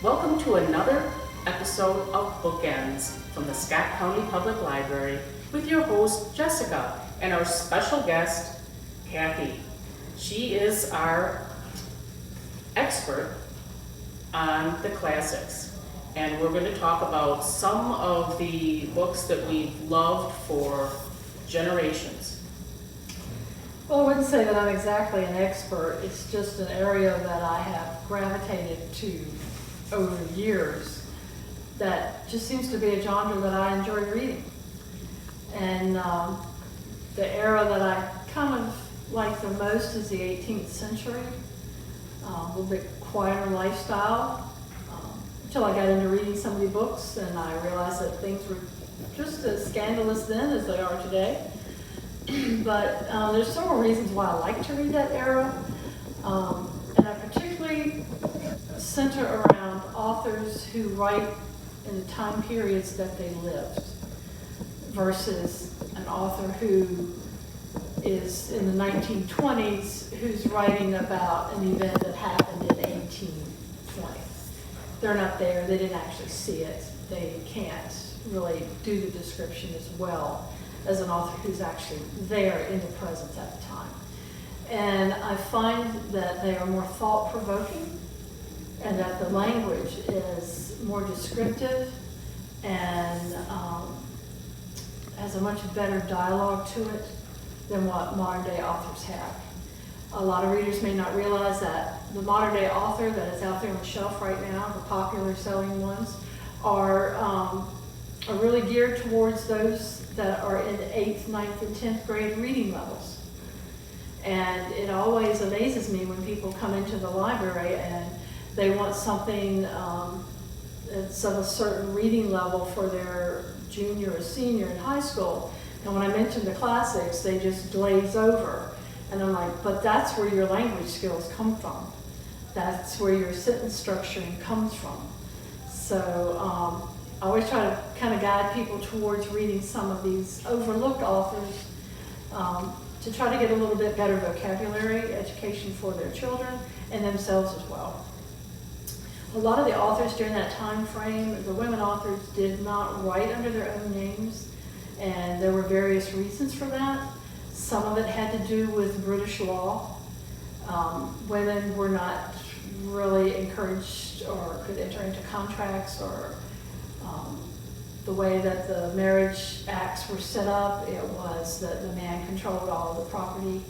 Welcome to another episode of Bookends from the Scott County Public Library with your host Jessica and our special guest Kathy. She is our expert on the classics, and we're going to talk about some of the books that we've loved for generations. Well, I wouldn't say that I'm exactly an expert. It's just an area that I have gravitated to over the years that just seems to be a genre that I enjoy reading. And the era that I kind of like the most is the 18th century, a little bit quieter lifestyle, until I got into reading some of the books and I realized that things were just as scandalous then as they are today. But there's several reasons why I like to read that era, and I particularly center around authors who write in the time periods that they lived versus an author who is in the 1920s who's writing about an event that happened in 1820. They're not there, they didn't actually see it, they can't really do the description as well as an author who's actually there in the present at the time. And I find that they are more thought-provoking and that the language is more descriptive and has a much better dialogue to it than what modern-day authors have. A lot of readers may not realize that the modern-day author that is out there on the shelf right now, the popular selling ones, are really geared towards those that are in the 8th, 9th, and 10th grade reading levels. And it always amazes me when people come into the library and they want something that's of a certain reading level for their junior or senior in high school. And when I mention the classics, they just glaze over. And I'm like, but that's where your language skills come from. That's where your sentence structuring comes from. So I always try to kind of guide people towards reading some of these overlooked authors to try to get a little bit better vocabulary education for their children and themselves as well. A lot of the authors during that time frame, the women authors did not write under their own names, and there were various reasons for that. Some of it had to do with British law. Women were not really encouraged or could enter into contracts, or the way that the marriage acts were set up, it was that the man controlled all the property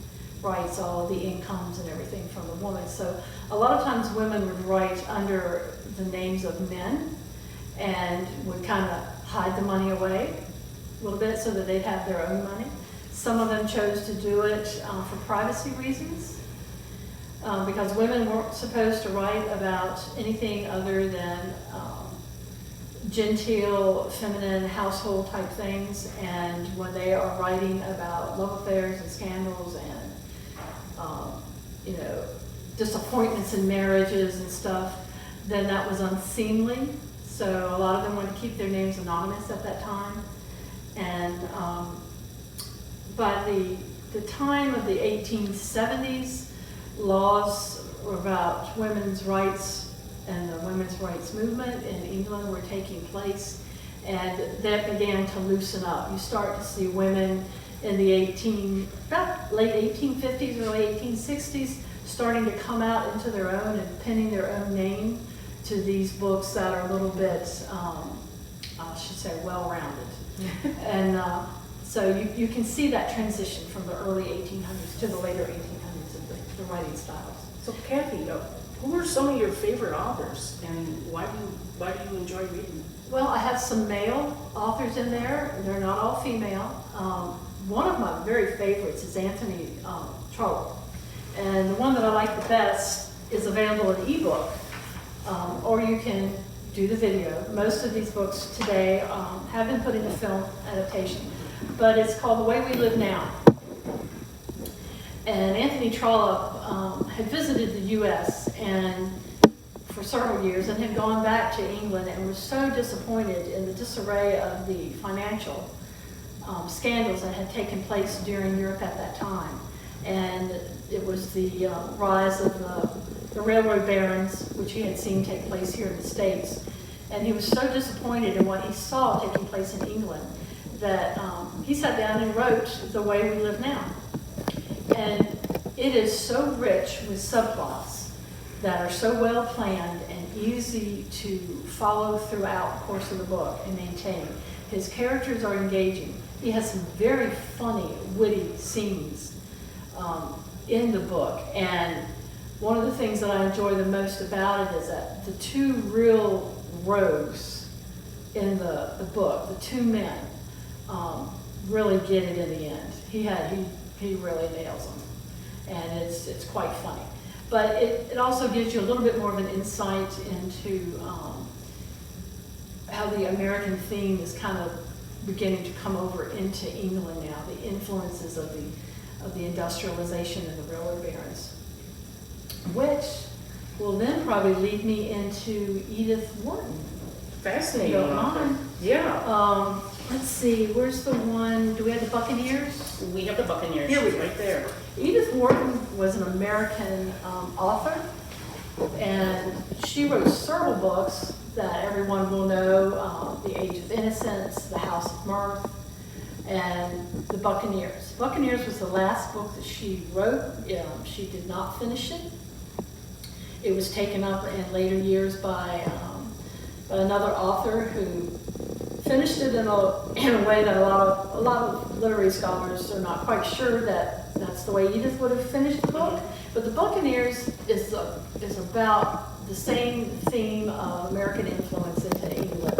rights, all the incomes and everything from the woman. So a lot of times women would write under the names of men and would kind of hide the money away a little bit so that they'd have their own money. Some of them chose to do it for privacy reasons, because women weren't supposed to write about anything other than genteel, feminine, household type things. And when they are writing about love affairs and scandals and disappointments in marriages and stuff, then that was unseemly. So a lot of them wanted to keep their names anonymous at that time. And by the time of the 1870s, laws about women's rights and the women's rights movement in England were taking place, and that began to loosen up. You start to see women in the late 1850s, early 1860s, starting to come out into their own and penning their own name to these books that are a little bit, I should say, well-rounded. And so you can see that transition from the early 1800s to the later 1800s of the writing styles. So Kathy, who are some of your favorite authors, and why do you enjoy reading them? Well, I have some male authors in there. They're not all female. One of my very favorites is Anthony Trollope. And the one that I like the best is available in ebook, or you can do the video. Most of these books today have been put into film adaptation, but it's called The Way We Live Now. And Anthony Trollope had visited the U.S. and for several years and had gone back to England and was so disappointed in the disarray of the financial scandals that had taken place during Europe at that time. And it was the rise of the the railroad barons, which he had seen take place here in the States. And he was so disappointed in what he saw taking place in England that he sat down and wrote The Way We Live Now. And it is so rich with subplots that are so well planned and easy to follow throughout the course of the book and maintain. His characters are engaging. He has some very funny, witty scenes in the book. And one of the things that I enjoy the most about it is that the two real rogues in the book, the two men, really get it in the end. He really nails them, and it's quite funny. But it also gives you a little bit more of an insight into how the American theme is kind of beginning to come over into England now, the influences of the industrialization and the railroad barons, which will then probably lead me into Edith Wharton. Fascinating. Don't mind. Yeah. Let's see, where's the one, do we have the Buccaneers? We have the Buccaneers. Here we She's go. right there. Edith Wharton was an American author, and she wrote several books that everyone will know, The Age of Innocence, The House of Mirth, and The Buccaneers. Buccaneers was the last book that she wrote. She did not finish it. It was taken up in later years by another author who finished it in a way that a lot of literary scholars are not quite sure that that's the way Edith would have finished the book. But The Buccaneers is about the same theme of American influence into England.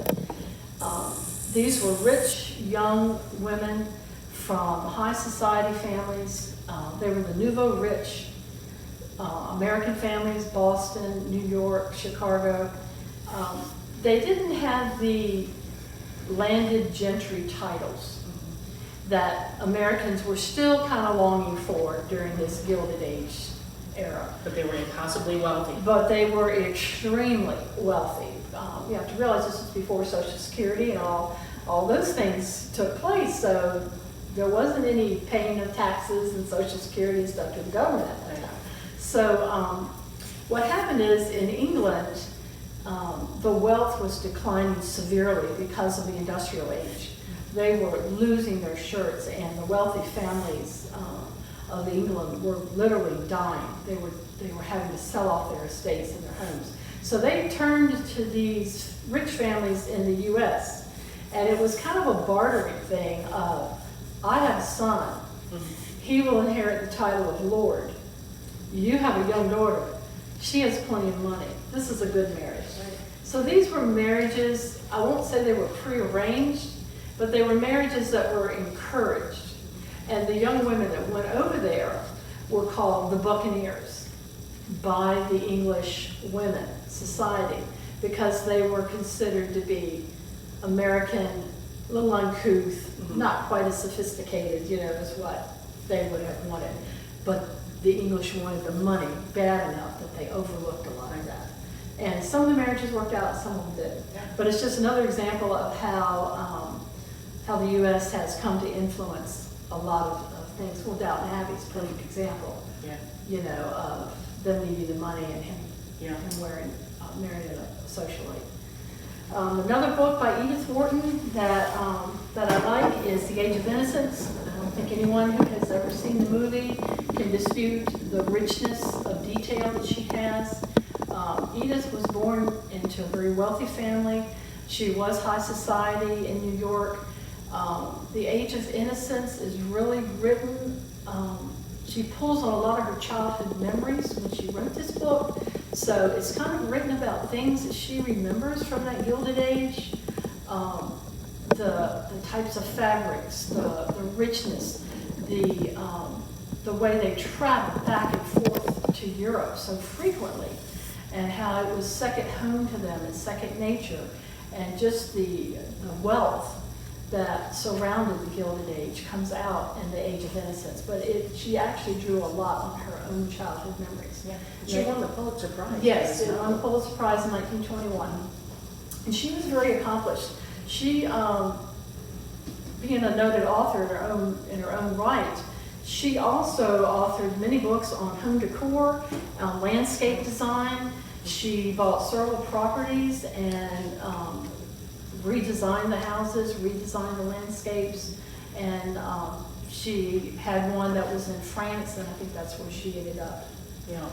These were rich young women from high society families. They were the nouveau rich American families, Boston, New York, Chicago. They didn't have the landed gentry titles that Americans were still kind of longing for during this Gilded Age era. But they were impossibly wealthy. But they were extremely wealthy. You have to realize this was before Social Security and all those things took place, so there wasn't any paying of taxes and Social Security and stuff to the government at that time. So what happened is in England, the wealth was declining severely because of the industrial age. They were losing their shirts, and the wealthy families of England were literally dying. They were having to sell off their estates and their homes. So they turned to these rich families in the U.S., and it was kind of a bartering thing of, I have a son, he will inherit the title of Lord. You have a young daughter, she has plenty of money. This is a good marriage. So these were marriages, I won't say they were prearranged, but they were marriages that were encouraged. And the young women that went over there were called the Buccaneers by the English women society because they were considered to be American, a little uncouth, not quite as sophisticated, as what they would have wanted. But the English wanted the money bad enough that they overlooked a lot of that. And some of the marriages worked out, some of them didn't. Yeah. But it's just another example of how the U.S. has come to influence a lot of things. Well, Downton Abbey's a perfect example. Yeah. Of them needing the money and him marrying a socialite. Another book by Edith Wharton that I like is The Age of Innocence. I don't think anyone who has ever seen the movie can dispute the richness of detail that she has. Edith was born into a very wealthy family. She was high society in New York. The Age of Innocence is really written. She pulls on a lot of her childhood memories when she wrote this book. So it's kind of written about things that she remembers from that Gilded Age. The types of fabrics, the richness, the way they traveled back and forth to Europe so frequently, and how it was second home to them and second nature, and just the wealth that surrounded the Gilded Age comes out in The Age of Innocence. But she actually drew a lot on her own childhood memories. Yeah. She won the Pulitzer Prize. Yes, she won the Pulitzer Prize in 1921. And she was very accomplished. She, being a noted author in her own right, She also authored many books on home decor, landscape design. She bought several properties and redesigned the houses, redesigned the landscapes, and she had one that was in France, and I think that's where she ended up. You know,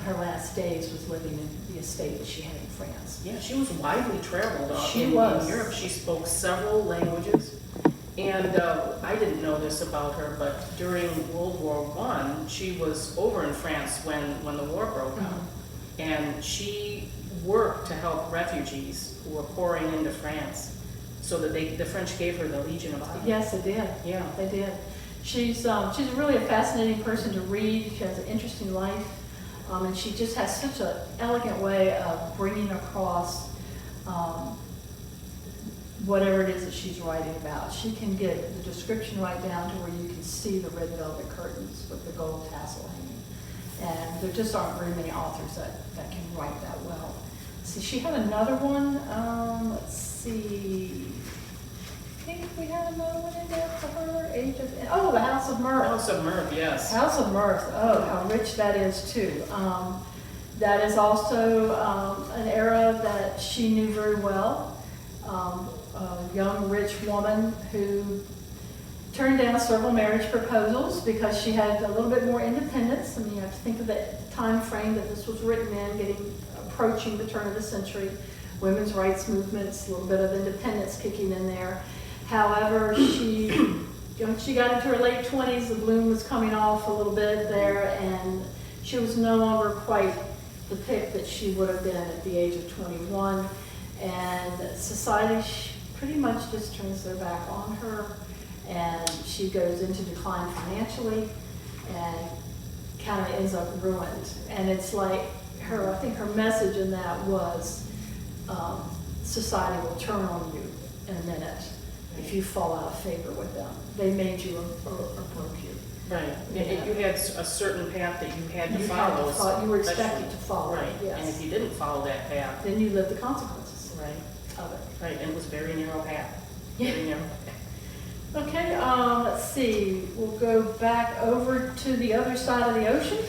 her last days was living in the estate that she had in France. Yeah, she was widely traveled In Europe. She spoke several languages. And I didn't know this about her, but during World War I, she was over in France when the war broke out. And she worked to help refugees who were pouring into France, so that the French gave her the Legion of Honor. Yes, they did. Yeah, they did. She's really a fascinating person to read. She has an interesting life, and she just has such an elegant way of bringing across whatever it is that she's writing about. She can get the description right down to where you can see the red velvet curtains with the gold tassel hanging. And there just aren't very many authors that can write that well. See, she had another one, let's see, I think we had another one in there for her, The House of Mirth. House of Mirth, yes. House of Mirth, oh, how rich that is too. That is also an era that she knew very well. A young rich woman who turned down several marriage proposals because she had a little bit more independence. I mean, you have to think of the time frame that this was written in, approaching the turn of the century, women's rights movements, a little bit of independence kicking in there. However, she got into her late 20s, the bloom was coming off a little bit there, and she was no longer quite the pick that she would have been at the age of 21. And society pretty much just turns their back on her, and she goes into decline financially and kind of ends up ruined. And it's like I think her message in that was, society will turn on you in a minute if you fall out of favor with them. They made you or broke you. Right. Yeah. You had a certain path that you had to follow. You were expected to follow. Right. Yes. And if you didn't follow that path, then you lived the consequences. Right. Of it. Right. And it was very narrow path. Yeah. Very narrow path. Okay. Let's see. We'll go back over to the other side of the ocean,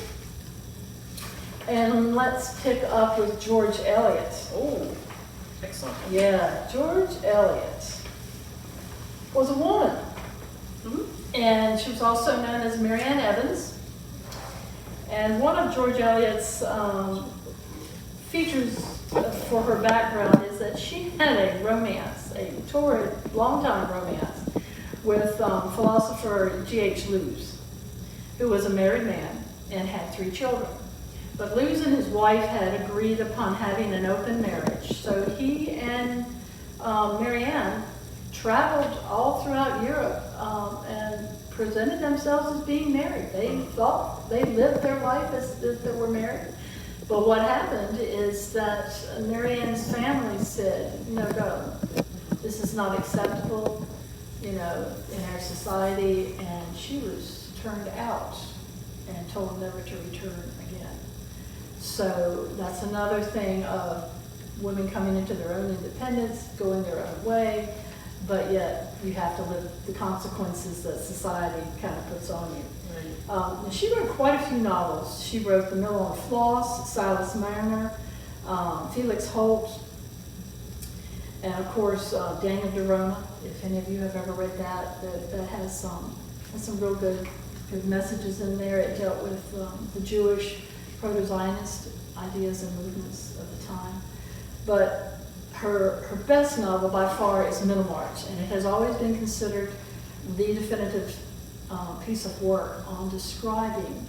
and let's pick up with George Eliot. Oh, excellent. Yeah, George Eliot was a woman. And she was also known as Marianne Evans. And one of George Eliot's features for her background is that she had a romance, a torrid, long-time romance, with philosopher G.H. Lewes, who was a married man and had 3 children. But Lewes and his wife had agreed upon having an open marriage. So he and Marianne traveled all throughout Europe and presented themselves as being married. They thought they lived their life as if they were married. But what happened is that Marianne's family said, no, go. This is not acceptable, in our society. And she was turned out and told never to return again. So that's another thing of women coming into their own independence, going their own way, but yet you have to live the consequences that society kind of puts on you. Right. She wrote quite a few novels. She wrote The Mill on Floss, Silas Marner, Felix Holt, and of course Daniel Derona. If any of you have ever read that has some real good messages in there. It dealt with the Jewish proto-Zionist ideas and movements of the time. But her best novel by far is Middlemarch, and it has always been considered the definitive piece of work on describing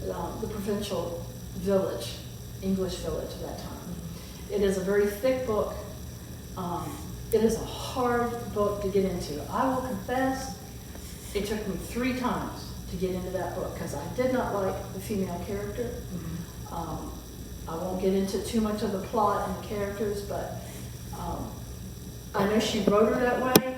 the provincial village, English village of that time. It is a very thick book. It is a hard book to get into. I will confess, it took me 3 times to get into that book because I did not like the female character. I won't get into too much of the plot and the characters, but I know she wrote her that way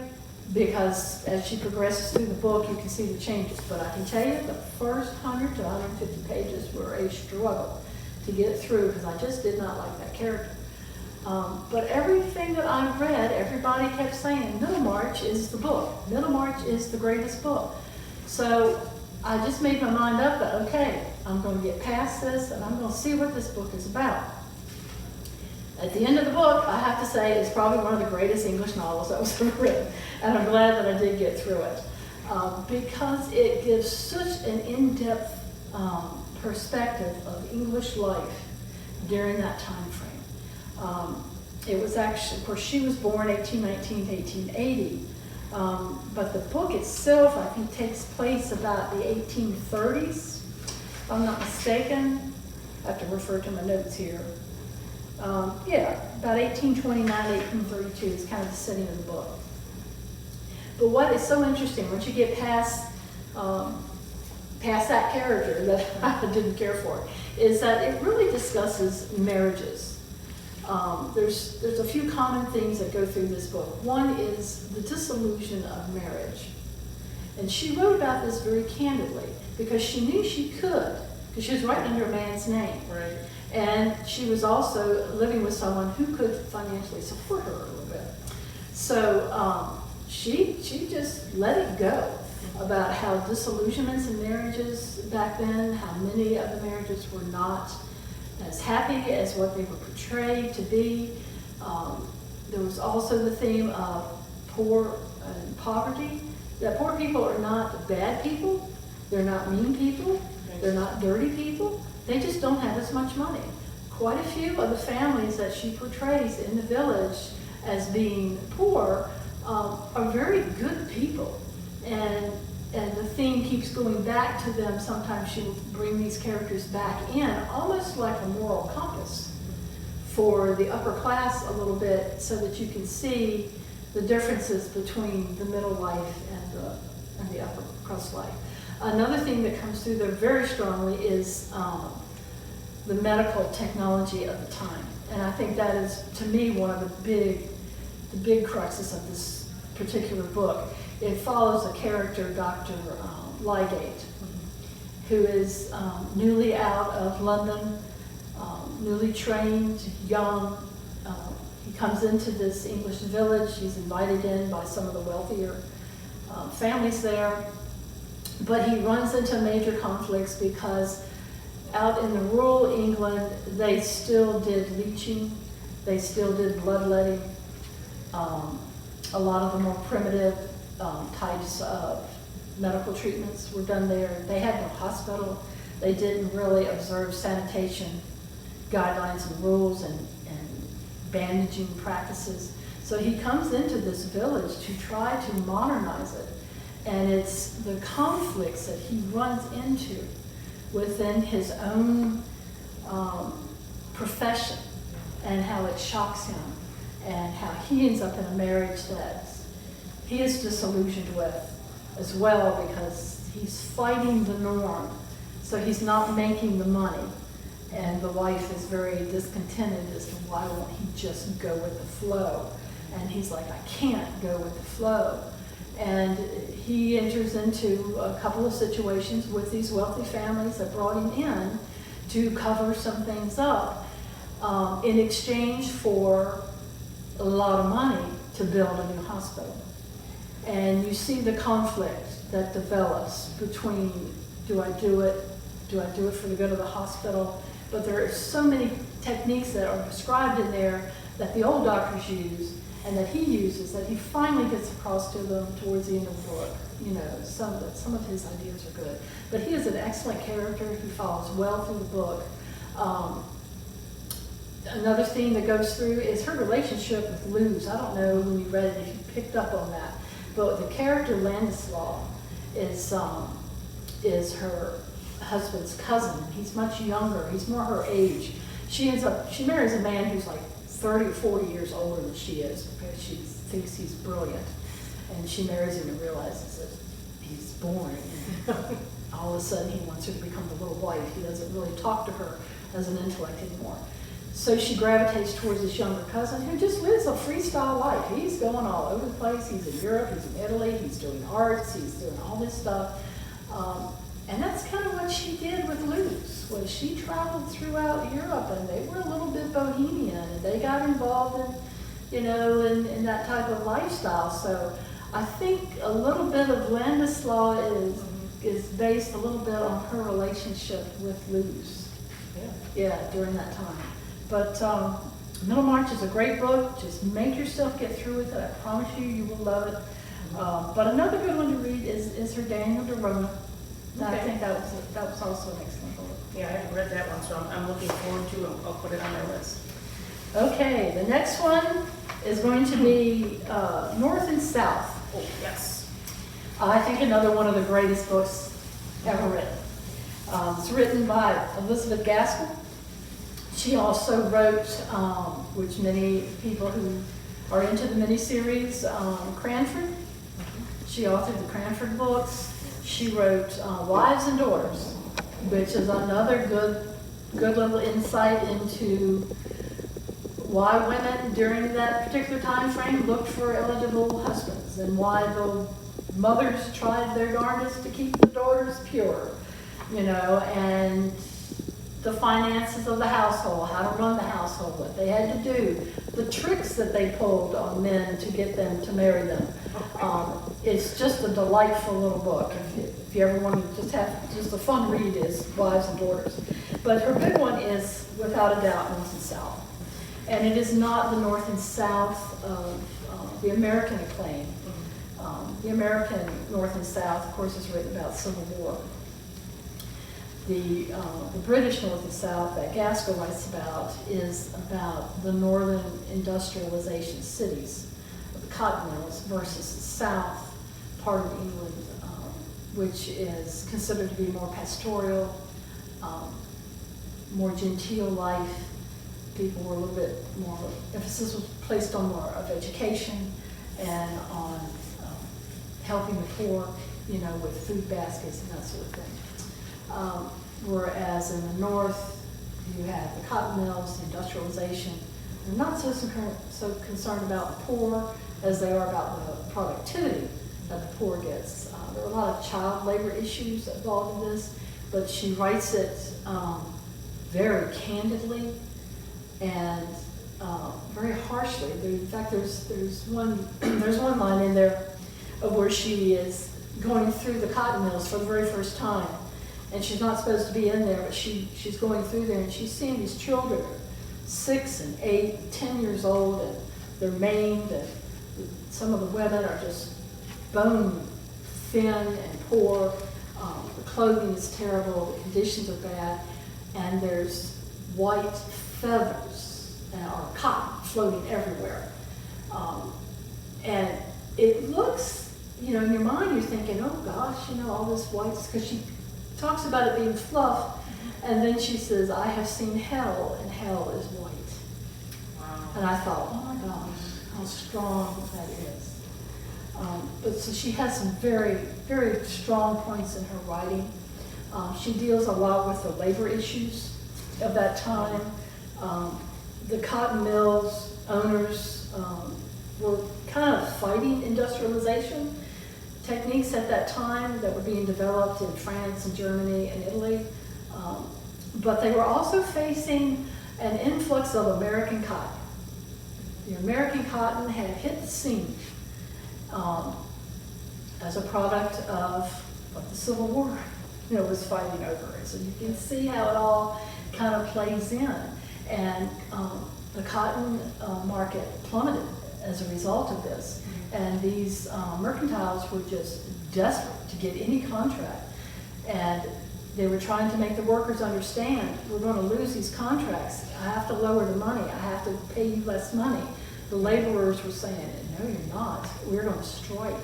because as she progresses through the book, you can see the changes. But I can tell you the first 100 to 150 pages were a struggle to get through because I just did not like that character. But everything that I read, everybody kept saying, Middlemarch is the book. Middlemarch is the greatest book. So I just made my mind up that, okay, I'm going to get past this and I'm going to see what this book is about. At the end of the book, I have to say, it's probably one of the greatest English novels that was ever written. And I'm glad that I did get through it. Because it gives such an in-depth perspective of English life during that time frame. It was actually, of course, she was born 1819 to 1880. But the book itself, I think, takes place about the 1830s, if I'm not mistaken. I have to refer to my notes here. Yeah, about 1829, 1832 is kind of the setting of the book. But what is so interesting, once you get past that character that I didn't care for, is that it really discusses marriages. There's a few common things that go through this book. One is the disillusion of marriage. And she wrote about this very candidly because she knew she could, because she was writing under a man's name. Right. And she was also living with someone who could financially support her a little bit. So she just let it go about how disillusionments in marriages back then, how many of the marriages were not as happy as what they were portrayed to be. There was also the theme of poor and poverty, that poor people are not bad people, they're not mean people, they're not dirty people, they just don't have as much money. Quite a few of the families that she portrays in the village as being poor are very good people. And the theme keeps going back to them. Sometimes she will bring these characters back in, almost like a moral compass for the upper class a little bit, so that you can see the differences between the middle life and the upper crust life. Another thing that comes through there very strongly is the medical technology of the time. And I think that is, to me, one of the big cruxes of this particular book. It follows a character, Dr. Ligate, who is newly out of London, newly trained, young. He comes into this English village. He's invited in by some of the wealthier families there. But he runs into major conflicts because out in the rural England, they still did leeching, they still did bloodletting. A lot of the more primitive types of medical treatments were done there. They had no hospital. They didn't really observe sanitation guidelines and rules and bandaging practices. So he comes into this village to try to modernize it. And it's the conflicts that he runs into within his own profession and how it shocks him and how he ends up in a marriage that he is disillusioned with as well, because he's fighting the norm. So he's not making the money. And the wife is very discontented as to why won't he just go with the flow. And he's like, I can't go with the flow. And he enters into a couple of situations with these wealthy families that brought him in to cover some things up in exchange for a lot of money to build a new hospital. And you see the conflict that develops between, do I do it for the good of the hospital? But there are so many techniques that are described in there that the old doctors use and that he uses, that he finally gets across to them towards the end of the book. You know, some of his ideas are good. But he is an excellent character. He follows well through the book. Another theme that goes through is her relationship with Luz. I don't know when you read it if you picked up on that, but the character Ladislaw is her husband's cousin. He's much younger. He's more her age. She marries a man who's like 30 or 40 years older than she is, because she thinks he's brilliant. And she marries him and realizes that he's boring. And all of a sudden he wants her to become the little wife. He doesn't really talk to her as an intellect anymore. So she gravitates towards this younger cousin who just lives a freestyle life. He's going all over the place. He's in Europe, he's in Italy, he's doing arts, he's doing all this stuff. And that's kind of what she did with Luz, was she traveled throughout Europe, and they were a little bit bohemian, and they got involved in that type of lifestyle. So I think a little bit of Ladislaw is is based a little bit on her relationship with Luz. Yeah, during that time. But Middlemarch is a great book. Just make yourself get through with it. I promise you, you will love it. But another good one to read is her Daniel de Roma. Okay. I think that was also an excellent book. Yeah, I haven't read that one, so I'm looking forward to it. I'll put it on my list. Okay, the next one is going to be North and South. Oh, yes. I think another one of the greatest books ever written. It's written by Elizabeth Gaskell. She also wrote, which many people who are into the miniseries, Cranford. She authored the Cranford books. She wrote Wives and Daughters, which is another good little insight into why women during that particular time frame looked for eligible husbands and why the mothers tried their darndest to keep the daughters pure, and the finances of the household, how to run the household, what they had to do, the tricks that they pulled on men to get them to marry them. It's just a delightful little book. If you ever want to just have just a fun read, is Wives and Daughters. But her big one is, without a doubt, North and South. And it is not the North and South of the American acclaim. The American North and South, of course, is written about Civil War. The British North and South that Gaskell writes about is about the northern industrialization cities, the cotton mills, versus the south part of England, which is considered to be more pastoral, more genteel life. People were a little bit more, emphasis was placed on more of education and on helping the poor, with food baskets and that sort of thing. Whereas in the north, you have the cotton mills, the industrialization. They're not so concerned about the poor as they are about the productivity that the poor gets. There are a lot of child labor issues involved in this, but she writes it very candidly and very harshly. In fact, there's one line in there of where she is going through the cotton mills for the very first time. And she's not supposed to be in there, but she's going through there and she's seeing these children, 6 and 8, 10 years old, and they're maimed, and some of the women are just bone thin and poor. The clothing is terrible, the conditions are bad, and there's white feathers or cotton floating everywhere. And it looks, in your mind you're thinking, oh gosh, all this white, because she talks about it being fluff, and then she says, I have seen hell, and hell is white. Wow. And I thought, oh my gosh, how strong that is. But so she has some very, very strong points in her writing. She deals a lot with the labor issues of that time. The cotton mills owners were kind of fighting industrialization techniques at that time that were being developed in France and Germany and Italy. But they were also facing an influx of American cotton. The American cotton had hit the scene as a product of what the Civil War was fighting over. So you can see how it all kind of plays in. And the cotton market plummeted as a result of this. And these mercantiles were just desperate to get any contract. And they were trying to make the workers understand, we're going to lose these contracts. I have to lower the money. I have to pay you less money. The laborers were saying, no, you're not. We're going to strike.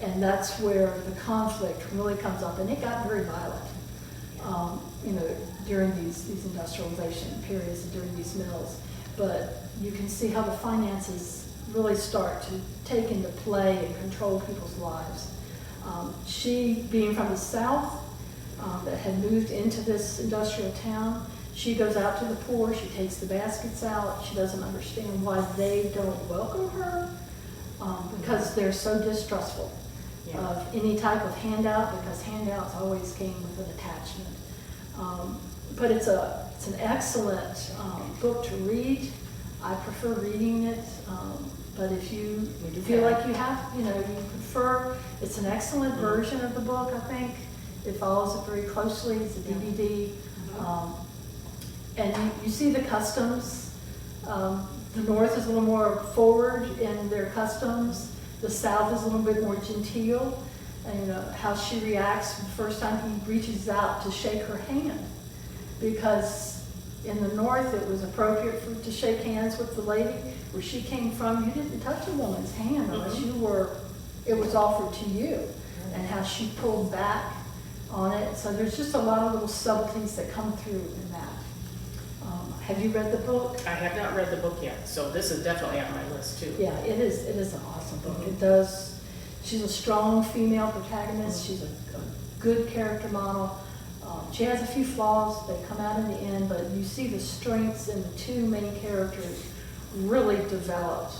And that's where the conflict really comes up. And it got very violent, during these industrialization periods and during these mills. But you can see how the finances really start to take into play and control people's lives. She, being from the South, that had moved into this industrial town, she goes out to the poor, she takes the baskets out, she doesn't understand why they don't welcome her, because they're so distrustful of any type of handout, because handouts always came with an attachment. But it's an excellent book to read. I prefer reading it, but if you feel like you have, you prefer, it's an excellent version of the book, I think. It follows it very closely. It's a DVD. Mhm. And you see the customs. The North is a little more forward in their customs. The South is a little bit more genteel. And you know, how she reacts the first time he reaches out to shake her hand. Because in the North, it was appropriate to shake hands with the lady. Where she came from, you didn't touch a woman's hand unless it was offered to you. And how she pulled back on it. So there's just a lot of little subtleties that come through in that. Have you read the book? I have not read the book yet, so this is definitely on my list too. Yeah, it is an awesome book. Mhm. She's a strong female protagonist. She's a good character model. She has a few flaws that come out in the end, but you see the strengths in the two main characters really developed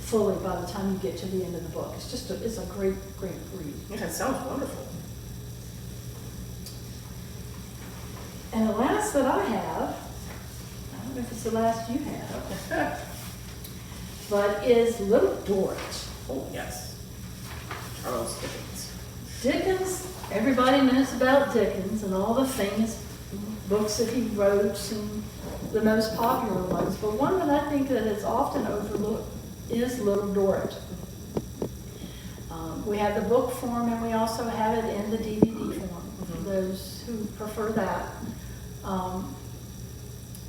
fully by the time you get to the end of the book. It's a great read. Yeah, it sounds wonderful. And the last that I have, I don't know if it's the last you have, but is Little Dorrit. Oh, yes. Charles Dickens. Dickens, everybody knows about Dickens and all the famous books that he wrote and the most popular ones, but one that I think that is often overlooked is Little Dorrit. We have the book form and we also have it in the DVD form for those who prefer that.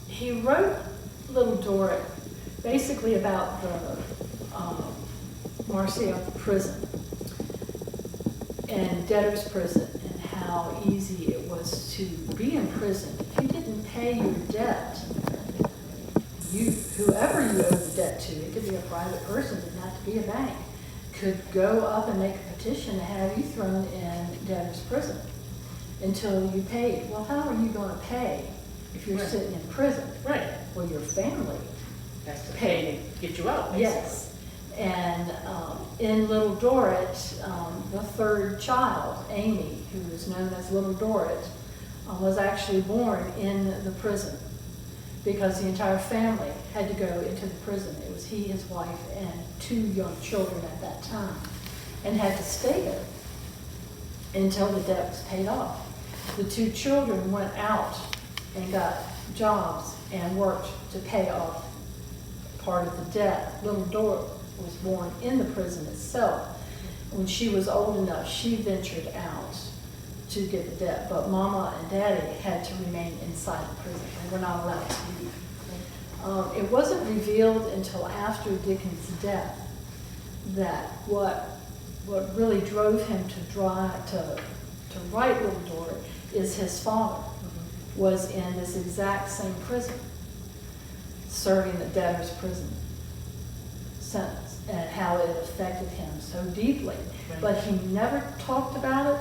He wrote Little Dorrit basically about the Marcia prison and debtor's prison and how easy it was to be in prison. If you didn't pay your debt, whoever you owe the debt to, it could be a private person, it didn't have to be a bank, could go up and make a petition to have you thrown in debtor's prison until you paid. Well, how are you going to pay if you're sitting in prison? Right. Well, your family Has to pay to get you out, basically. Yes. And in Little Dorrit, the third child, Amy, who is known as Little Dorrit, was actually born in the prison because the entire family had to go into the prison. It was he, his wife, and 2 young children at that time, and had to stay there until the debt was paid off. The 2 children went out and got jobs and worked to pay off part of the debt. Little Dorrit was born in the prison itself. When she was old enough, she ventured out to get the debt, but Mama and Daddy had to remain inside the prison. They were not allowed to leave. It wasn't revealed until after Dickens' death that what really drove him to write Little Dorrit is his father was in this exact same prison, serving the debtor's prison sentence, and how it affected him so deeply. Right. But he never talked about it.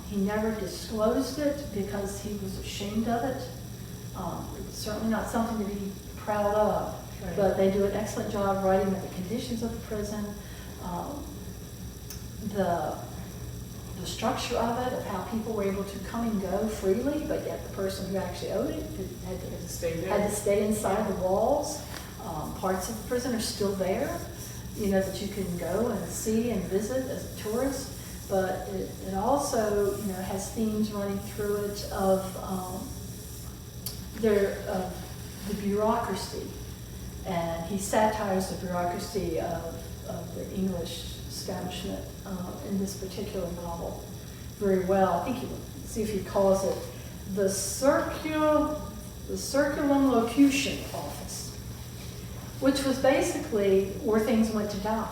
He never disclosed it because he was ashamed of it. It was certainly not something to be proud of. Right. But they do an excellent job writing about the conditions of the prison, the structure of it, of how people were able to come and go freely, but yet the person who actually owed it had to stay inside the walls. Parts of the prison are still there, that you can go and see and visit as a tourist. But it also, has themes running through it of the bureaucracy, and he satires the bureaucracy of the English establishment in this particular novel very well. I think see if he calls it the circumlocution office, which was basically where things went to die.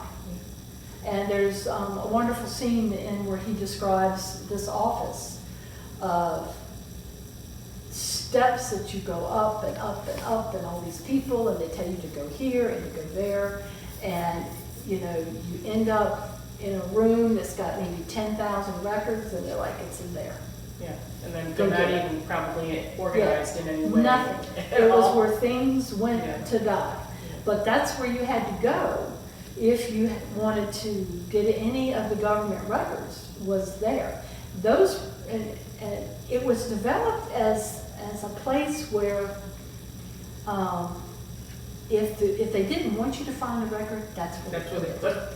And there's a wonderful scene in where he describes this office of steps that you go up and up and up, and all these people, and they tell you to go here and to go there, and you end up in a room that's got maybe 10,000 records, and they're like, it's in there. Yeah, and then they're not even probably organized in any way. Nothing. It was where things went to die. But that's where you had to go if you wanted to get any of the government records, was there. And it was developed as a place where if they didn't want you to find a record, that's where they put it.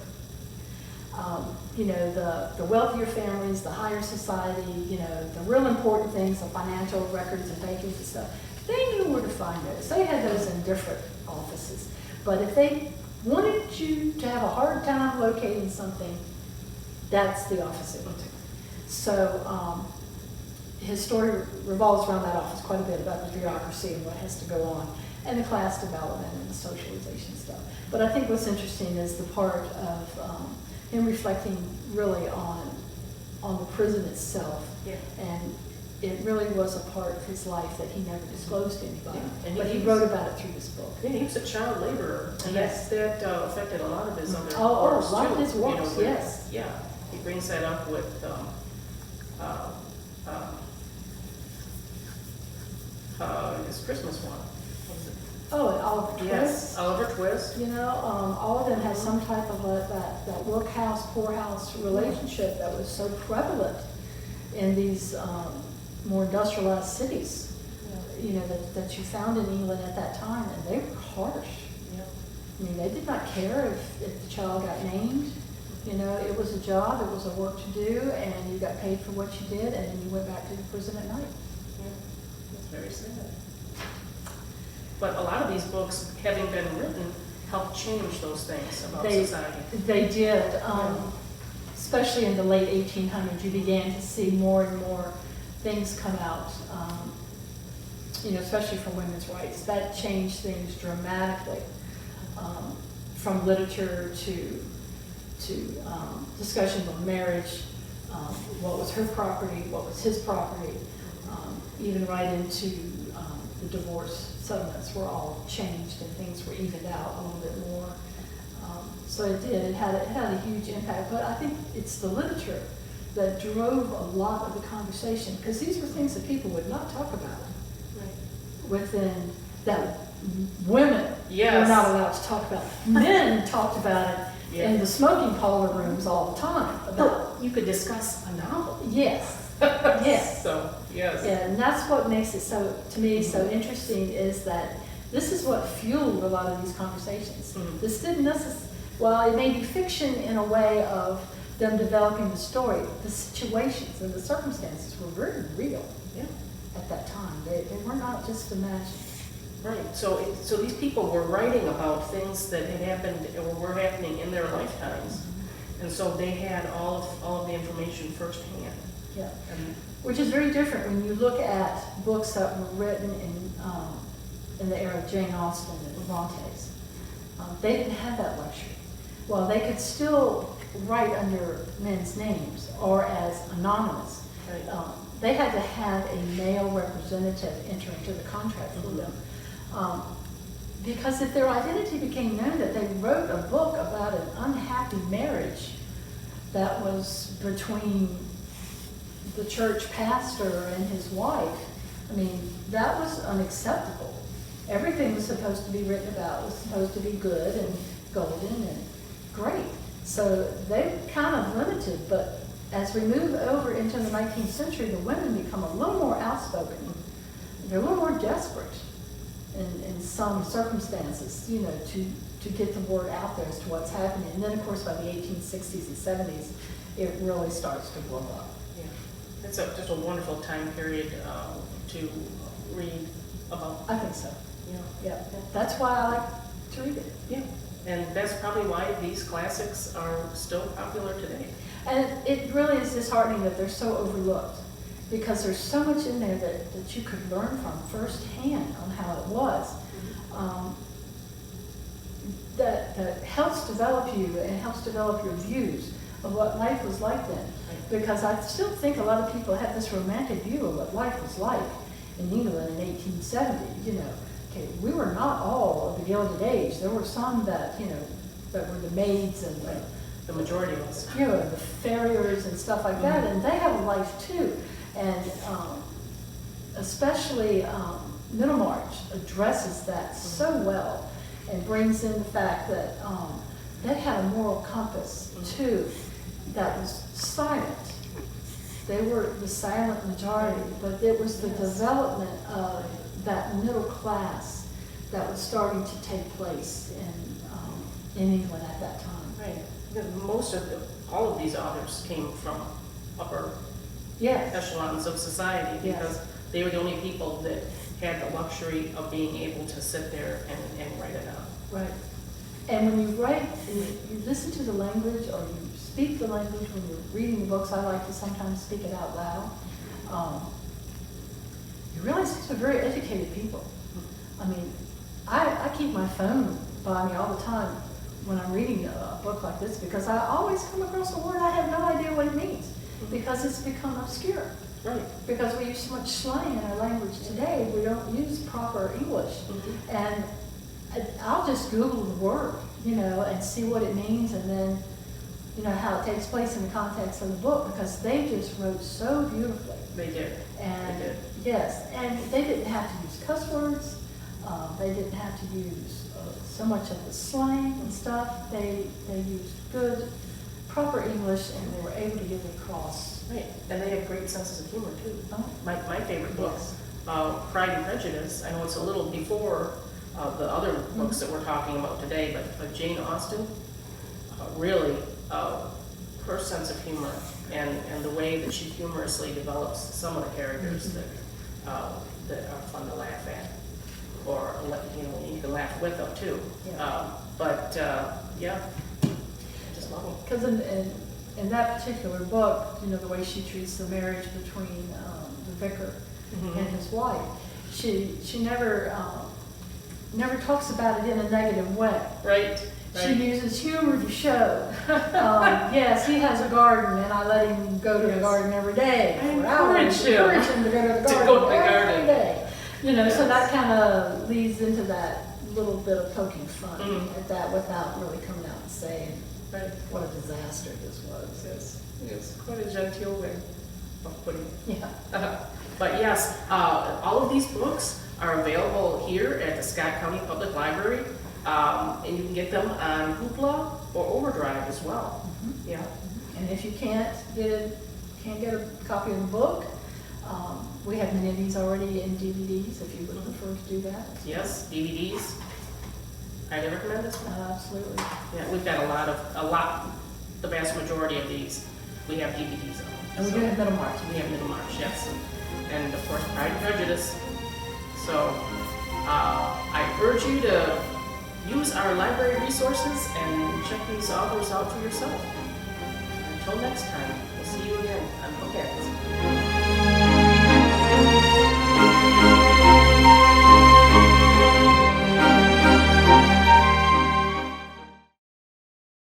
You know, the wealthier families, the higher society, you know, the real important things, the financial records and bankings and stuff, they knew where to find those. They had those in different offices. But if they wanted you to have a hard time locating something, that's the office it went to. So his story revolves around that office quite a bit, about the bureaucracy and what has to go on, and the class development and the socialization stuff. But I think what's interesting is the part of him reflecting really on the prison itself. Yeah. And it really was a part of his life that he never disclosed to anybody. Yeah. And but he wrote about it through this book. Yeah, he was a child laborer, and Yes. that affected a lot of his other works a lot of too, his works, where- yes. Yeah, he brings that up with his Christmas one. What was it? Oh, and Oliver Twist. Yes, Oliver Twist. You know, all of them had some type of that workhouse, poorhouse relationship that was so prevalent in these more industrialized cities, you know, that you found in England at that time, and they were harsh. Yeah. I mean, they did not care if the child got named. You know, it was a job, it was a work to do, and you got paid for what you did, and then you went back to the prison at night. Yeah, that's very sad. But a lot of these books, having been written, helped change those things about society. They did. Especially in the late 1800s, you began to see more and more things come out, you know, especially for women's rights. That changed things dramatically, from literature to discussions on marriage, what was her property, what was his property, even right into the divorce settlements were all changed and things were evened out a little bit more. So it did. It had a huge impact. But I think it's the literature that drove a lot of the conversation, because these were things that people would not talk about. Right. Within that, women Yes. were not allowed to talk about. Men talked about it Yeah. in the smoking parlor rooms all the time. About You could discuss a novel. yes, yes. So, yes. Yeah, and that's what makes it so, to me, so interesting, is that this is what fueled a lot of these conversations. Mhm. This didn't necessarily, well, it may be fiction in a way of them developing the story. The situations and the circumstances were very real Yeah. at that time. They were not just imagined. Right. So these people were writing about things that had happened or were happening in their lifetimes, and so they had all of the information firsthand. Yeah. And Which is very different when you look at books that were written in the era of Jane Austen and the Brontes. They didn't have that luxury. Well, they could still write under men's names or as anonymous. Right. They had to have a male representative enter into the contract for them. Because if their identity became known, that they wrote a book about an unhappy marriage that was between the church pastor and his wife, I mean, that was unacceptable. Everything was supposed to be written about was supposed to be good and golden and great. So they were kind of limited, but as we move over into the 19th century, the women become a little more outspoken. They're a little more desperate in some circumstances, you know, to get the word out there as to what's happening. And then, of course, by the 1860s and 70s, it really starts to blow up. yeah, it's just a wonderful time period to read about. I think so. Yeah. Yeah, that's why I like to read it. Yeah. And that's probably why these classics are still popular today. And it really is disheartening that they're so overlooked, because there's so much in there that you could learn from firsthand on how it was. That helps develop you and helps develop your views of what life was like then. Because I still think a lot of people have this romantic view of what life was like in England in 1870. You know, okay, we were not all of the Gilded Age. There were some that, you know, that were the maids and The majority of us. you know, the farriers and stuff like that, and they have a life too. And especially Middlemarch addresses that so well and brings in the fact that they had a moral compass too that was silent. They were the silent majority, but it was the development of that middle class that was starting to take place in England at that time. Right. Because most of all of these authors came from upper Yes, echelons of society Yes. because they were the only people that had the luxury of being able to sit there and write it out. right. And when you write, and you listen to the language or you speak the language when you're reading the books, I like to sometimes speak it out loud. You realize these are very educated people. I mean, I keep my phone by me all the time when I'm reading a book like this because I always come across a word I have no idea what it means because it's become obscure. Right. Because we use so much slang in our language today, we don't use proper English. And I'll just Google the word, and see what it means and then, how it takes place in the context of the book because they just wrote so beautifully. They did. And They did. yes, and they didn't have to use cuss words. They didn't have to use so much of the slang and stuff. They used good, proper English, and they were able to get it across. Right, and they had great senses of humor too. Oh. My favorite book, Yes. Pride and Prejudice. I know it's a little before the other books that we're talking about today, but Jane Austen, really, her sense of humor and the way that she humorously develops some of the characters that are fun to laugh at, or you can laugh with them too. Yeah. Yeah, I just love them. Because in that particular book, the way she treats the marriage between the vicar and his wife, she never talks about it in a negative way. Right. She uses humor to show. Yes, he has a garden, and I let him go to the garden every day. I for hours. encourage Encourage him to go to the to garden go to the every garden. day. So Yes. that kind of leads into that little bit of poking fun Mm. at that without really coming out and saying Right. what a disaster this was. Yes, quite a genteel way of putting it. Yeah. But yes, all of these books are available here at the Scott County Public Library, and you can get them on Hoopla or Overdrive as well. Yeah. And if you can't get a copy of the book, we have many of these already in DVDs if you would prefer to do that. Yes, DVDs. Highly recommend this one. Absolutely. Yeah, we've got the vast majority of these, we have DVDs on. And we So, do have Middlemarch. we have Middlemarch, yes. And of course, Pride and Prejudice. So, I urge you to use our library resources and check these authors out for yourself. Until next time, we'll see you again on Bookends.